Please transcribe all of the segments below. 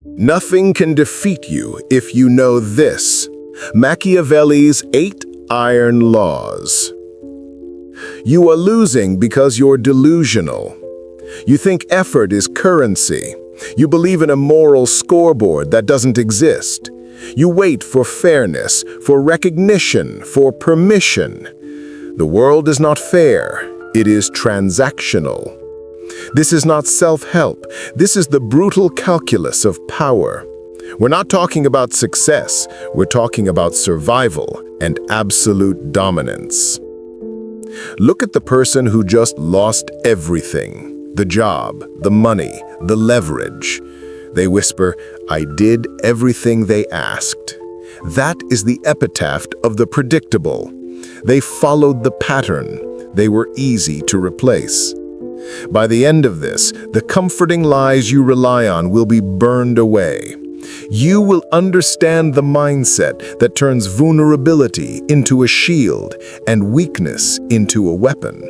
Nothing can defeat you if you know this. Machiavelli's 8 Iron Laws. You are losing because you're delusional. You think effort is currency. You believe in a moral scoreboard that doesn't exist. You wait for fairness, for recognition, for permission. The world is not fair. It is transactional. This is not self-help. This is the brutal calculus of power. We're not talking about success. We're talking about survival and absolute dominance. Look at the person who just lost everything. The job, the money, the leverage. They whisper, "I did everything they asked." That is the epitaph of the predictable. They followed the pattern. They were easy to replace. By the end of this, the comforting lies you rely on will be burned away. You will understand the mindset that turns vulnerability into a shield and weakness into a weapon.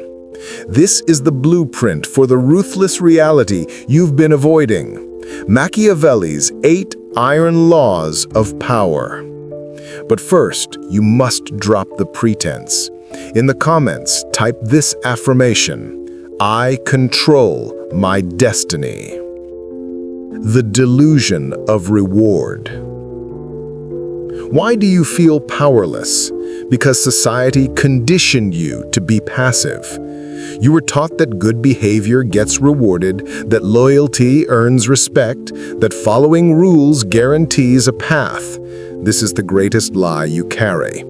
This is the blueprint for the ruthless reality you've been avoiding. Machiavelli's 8 Iron Laws of Power. But first, you must drop the pretense. In the comments, type this affirmation: I control my destiny. The delusion of reward. Why do you feel powerless? Because society conditioned you to be passive. You were taught that good behavior gets rewarded, that loyalty earns respect, that following rules guarantees a path. This is the greatest lie you carry.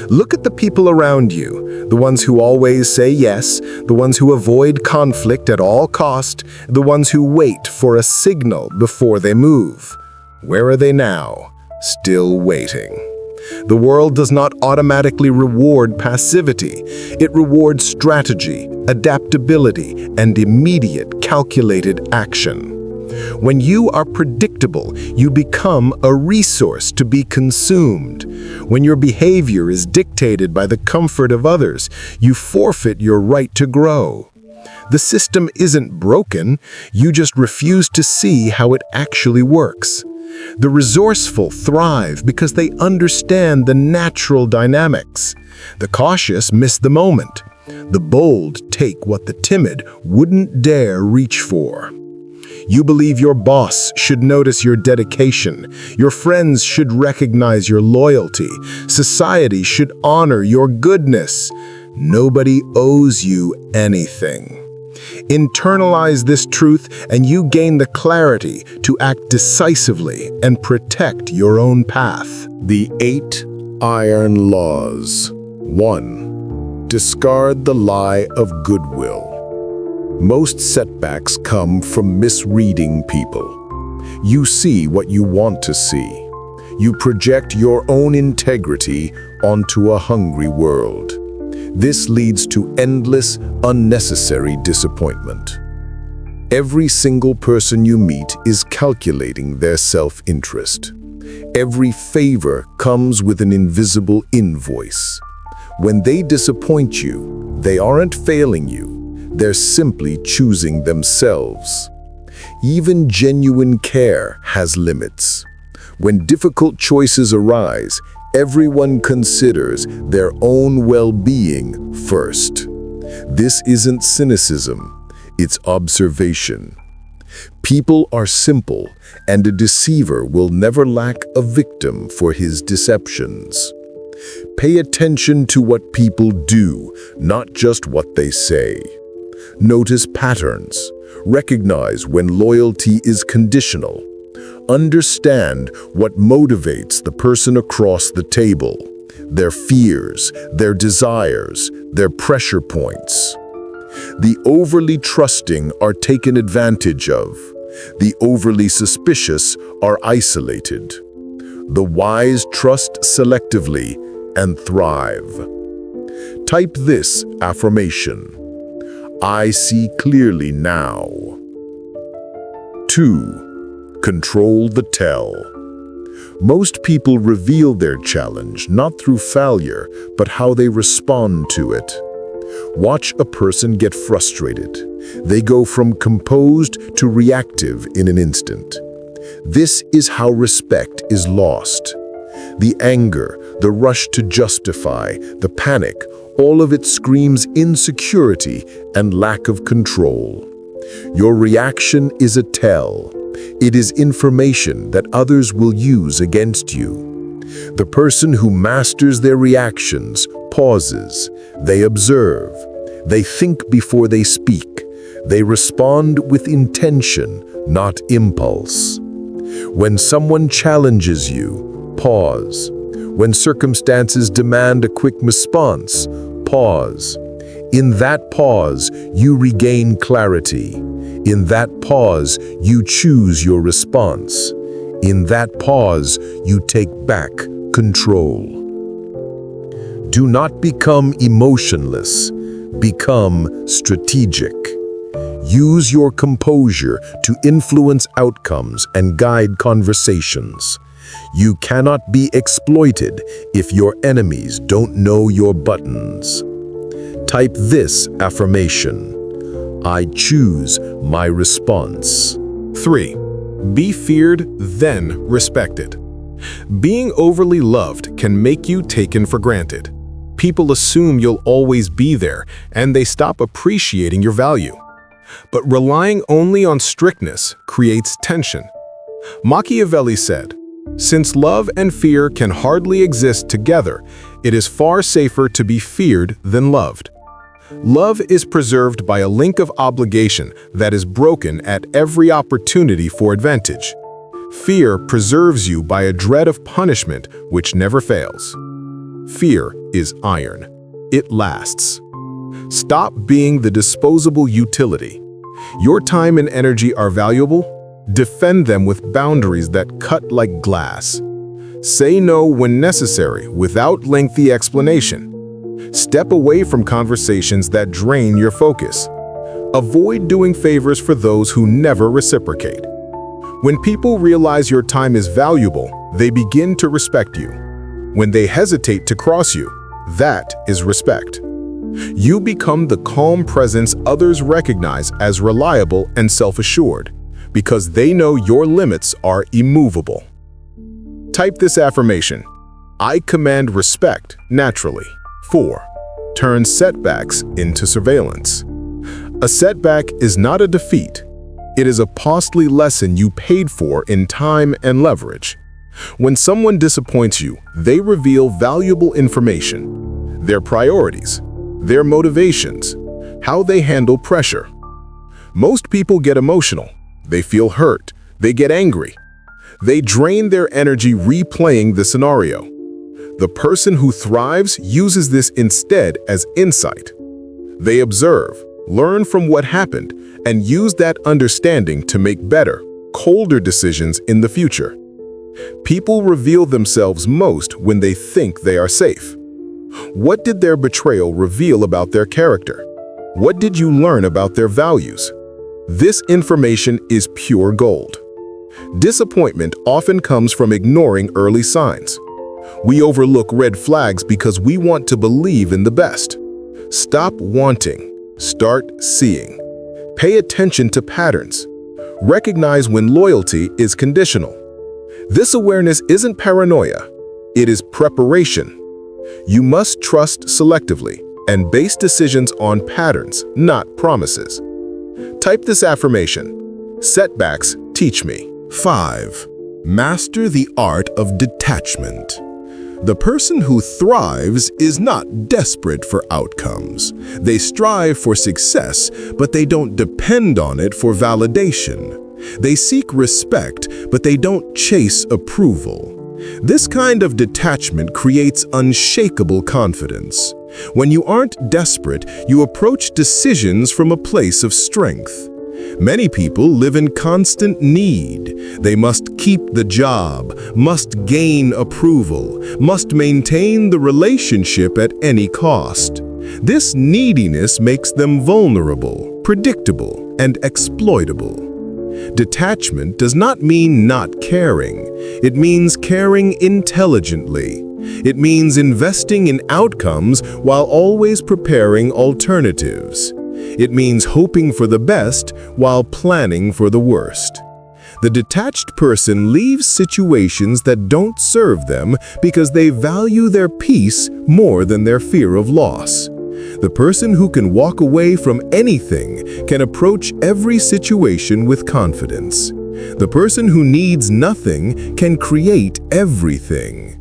Look at the people around you, the ones who always say yes, the ones who avoid conflict at all cost, the ones who wait for a signal before they move. Where are they now? Still waiting. The world does not automatically reward passivity. It rewards strategy, adaptability, and immediate, calculated action. When you are predictable, you become a resource to be consumed. When your behavior is dictated by the comfort of others, you forfeit your right to grow. The system isn't broken, you just refuse to see how it actually works. The resourceful thrive because they understand the natural dynamics. The cautious miss the moment. The bold take what the timid wouldn't dare reach for. You believe your boss should notice your dedication, your friends should recognize your loyalty, society should honor your goodness. Nobody owes you anything. Internalize this truth and you gain the clarity to act decisively and protect your own path. The 8 Iron Laws. 1. Discard the lie of goodwill. Most setbacks come from misreading people. You see what you want to see. You project your own integrity onto a hungry world. This leads to endless, unnecessary disappointment. Every single person you meet is calculating their self-interest. Every favor comes with an invisible invoice. When they disappoint you, they aren't failing you. They're simply choosing themselves. Even genuine care has limits. When difficult choices arise, everyone considers their own well-being first. This isn't cynicism, it's observation. People are simple, and a deceiver will never lack a victim for his deceptions. Pay attention to what people do, not just what they say. Notice patterns. Recognize when loyalty is conditional. Understand what motivates the person across the table, their fears, their desires, their pressure points. The overly trusting are taken advantage of. The overly suspicious are isolated. The wise trust selectively and thrive. Type this affirmation: I see clearly now. 2. Control the tell. Most people reveal their challenge not through failure, but how they respond to it. Watch a person get frustrated. They go from composed to reactive in an instant. This is how respect is lost. The anger, the rush to justify, the panic, all of it screams insecurity and lack of control. Your reaction is a tell. It is information that others will use against you. The person who masters their reactions pauses. They observe. They think before they speak. They respond with intention, not impulse. When someone challenges you, pause. When circumstances demand a quick response, pause. In that pause, you regain clarity. In that pause, you choose your response. In that pause, you take back control. Do not become emotionless. Become strategic. Use your composure to influence outcomes and guide conversations. You cannot be exploited if your enemies don't know your buttons. Type this affirmation: I choose my response. 3. Be feared, then respected. Being overly loved can make you taken for granted. People assume you'll always be there, and they stop appreciating your value. But relying only on strictness creates tension. Machiavelli said, "Since love and fear can hardly exist together, it is far safer to be feared than loved." Love is preserved by a link of obligation that is broken at every opportunity for advantage. Fear preserves you by a dread of punishment which never fails. Fear is iron. It lasts. Stop being the disposable utility. Your time and energy are valuable. Defend them with boundaries that cut like glass. Say no when necessary without lengthy explanation. Step away from conversations that drain your focus. Avoid doing favors for those who never reciprocate. When people realize your time is valuable, they begin to respect you. When they hesitate to cross you, that is respect. You become the calm presence others recognize as reliable and self-assured, because they know your limits are immovable. Type this affirmation: I command respect naturally. 4. Turn setbacks into surveillance. A setback is not a defeat. It is a costly lesson you paid for in time and leverage. When someone disappoints you, they reveal valuable information: their priorities, their motivations, how they handle pressure. Most people get emotional. They feel hurt. They get angry. They drain their energy replaying the scenario. The person who thrives uses this instead as insight. They observe, learn from what happened, and use that understanding to make better, colder decisions in the future. People reveal themselves most when they think they are safe. What did their betrayal reveal about their character? What did you learn about their values? This information is pure gold. Disappointment often comes from ignoring early signs. We overlook red flags because we want to believe in the best. Stop wanting. Start seeing. Pay attention to patterns. Recognize when loyalty is conditional. This awareness isn't paranoia. It is preparation. You must trust selectively and base decisions on patterns, not promises. Type this affirmation: setbacks teach me. 5. Master the art of detachment. The person who thrives is not desperate for outcomes. They strive for success, but they don't depend on it for validation. They seek respect, but they don't chase approval. This kind of detachment creates unshakable confidence. When you aren't desperate, you approach decisions from a place of strength. Many people live in constant need. They must keep the job, must gain approval, must maintain the relationship at any cost. This neediness makes them vulnerable, predictable, and exploitable. Detachment does not mean not caring. It means caring intelligently. It means investing in outcomes while always preparing alternatives. It means hoping for the best while planning for the worst. The detached person leaves situations that don't serve them because they value their peace more than their fear of loss. The person who can walk away from anything can approach every situation with confidence. The person who needs nothing can create everything.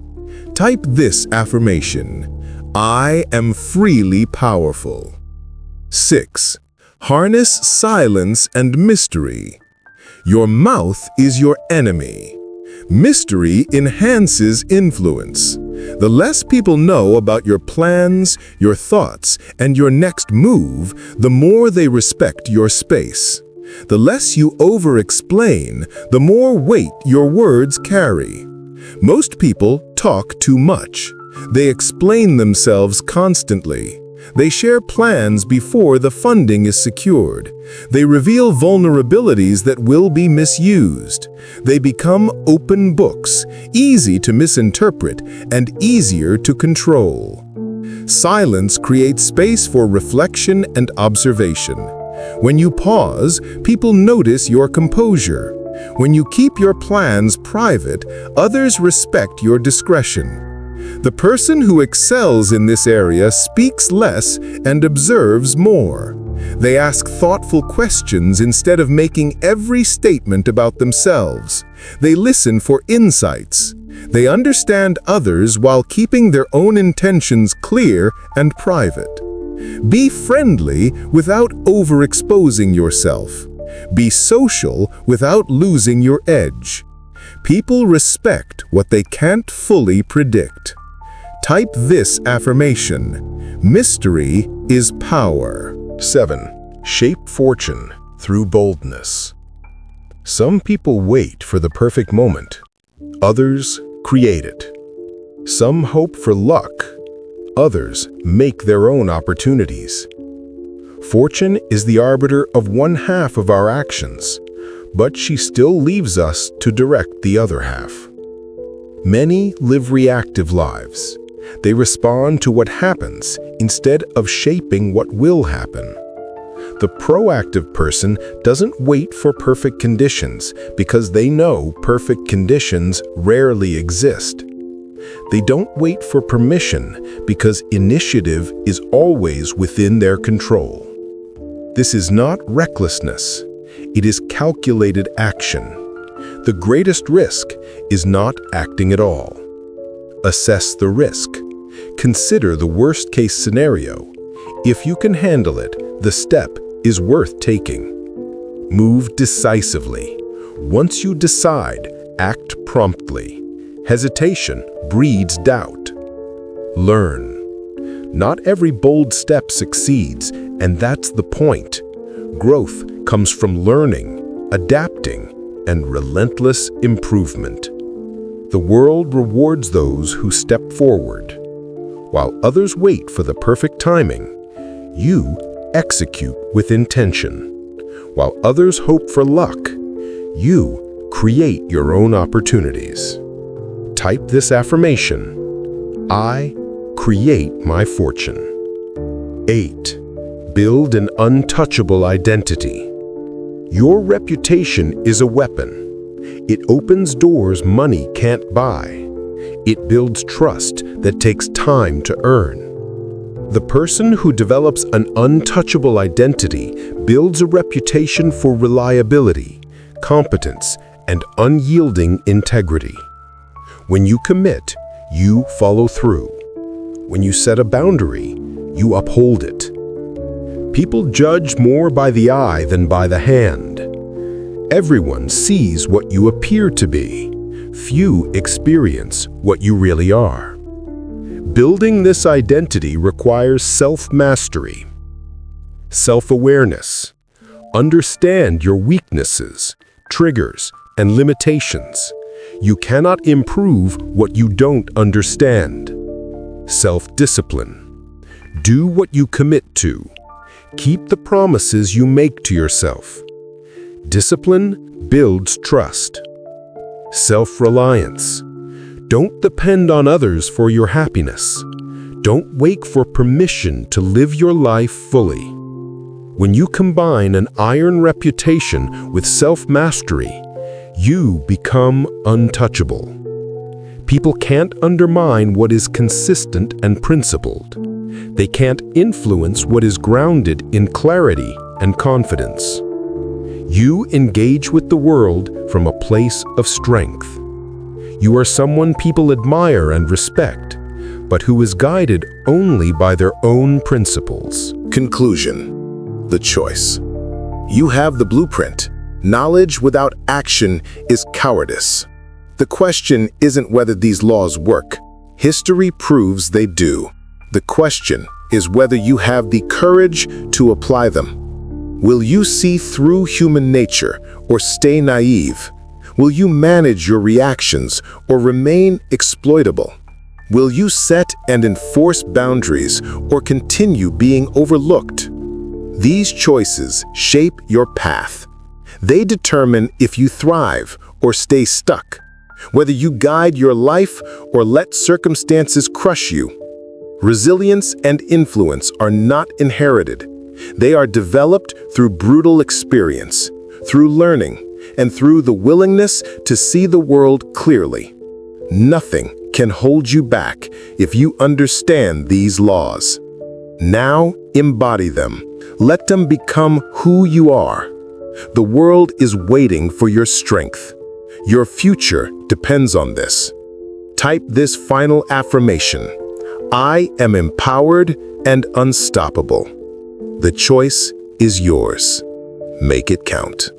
Type this affirmation: I am freely powerful. 6. Harness silence and mystery. Your mouth is your enemy. Mystery enhances influence. The less people know about your plans, your thoughts, and your next move, the more they respect your space. The less you over-explain, the more weight your words carry. Most people talk too much. They explain themselves constantly. They share plans before the funding is secured. They reveal vulnerabilities that will be misused. They become open books, easy to misinterpret and easier to control. Silence creates space for reflection and observation. When you pause, people notice your composure. When you keep your plans private, others respect your discretion. The person who excels in this area speaks less and observes more. They ask thoughtful questions instead of making every statement about themselves. They listen for insights. They understand others while keeping their own intentions clear and private. Be friendly without overexposing yourself. Be social without losing your edge. People respect what they can't fully predict. Type this affirmation: mystery is power. 7. Shape fortune through boldness. Some people wait for the perfect moment. Others create it. Some hope for luck. Others make their own opportunities. Fortune is the arbiter of one half of our actions, but she still leaves us to direct the other half. Many live reactive lives. They respond to what happens instead of shaping what will happen. The proactive person doesn't wait for perfect conditions because they know perfect conditions rarely exist. They don't wait for permission because initiative is always within their control. This is not recklessness. It is calculated action. The greatest risk is not acting at all. Assess the risk. Consider the worst-case scenario. If you can handle it, the step is worth taking. Move decisively. Once you decide, act promptly. Hesitation breeds doubt. Learn. Not every bold step succeeds, and that's the point. Growth comes from learning, adapting, and relentless improvement. The world rewards those who step forward. While others wait for the perfect timing, you execute with intention. While others hope for luck, you create your own opportunities. Type this affirmation: I create my fortune. 8. Build an untouchable identity. Your reputation is a weapon. It opens doors money can't buy. It builds trust that takes time to earn. The person who develops an untouchable identity builds a reputation for reliability, competence, and unyielding integrity. When you commit, you follow through. When you set a boundary, you uphold it. People judge more by the eye than by the hand. Everyone sees what you appear to be. Few experience what you really are. Building this identity requires self-mastery, self-awareness. Understand your weaknesses, triggers, and limitations. You cannot improve what you don't understand. Self-discipline. Do what you commit to. Keep the promises you make to yourself. Discipline builds trust. Self-reliance. Don't depend on others for your happiness. Don't wait for permission to live your life fully. When you combine an iron reputation with self-mastery, you become untouchable. People can't undermine what is consistent and principled. They can't influence what is grounded in clarity and confidence. You engage with the world from a place of strength. You are someone people admire and respect, but who is guided only by their own principles. Conclusion: the choice. You have the blueprint. Knowledge without action is cowardice. The question isn't whether these laws work. History proves they do. The question is whether you have the courage to apply them. Will you see through human nature or stay naive? Will you manage your reactions or remain exploitable? Will you set and enforce boundaries or continue being overlooked? These choices shape your path. They determine if you thrive or stay stuck, whether you guide your life or let circumstances crush you. Resilience and influence are not inherited. They are developed through brutal experience, through learning, and through the willingness to see the world clearly. Nothing can hold you back if you understand these laws. Now embody them. Let them become who you are. The world is waiting for your strength. Your future depends on this. Type this final affirmation: I am empowered and unstoppable. The choice is yours. Make it count.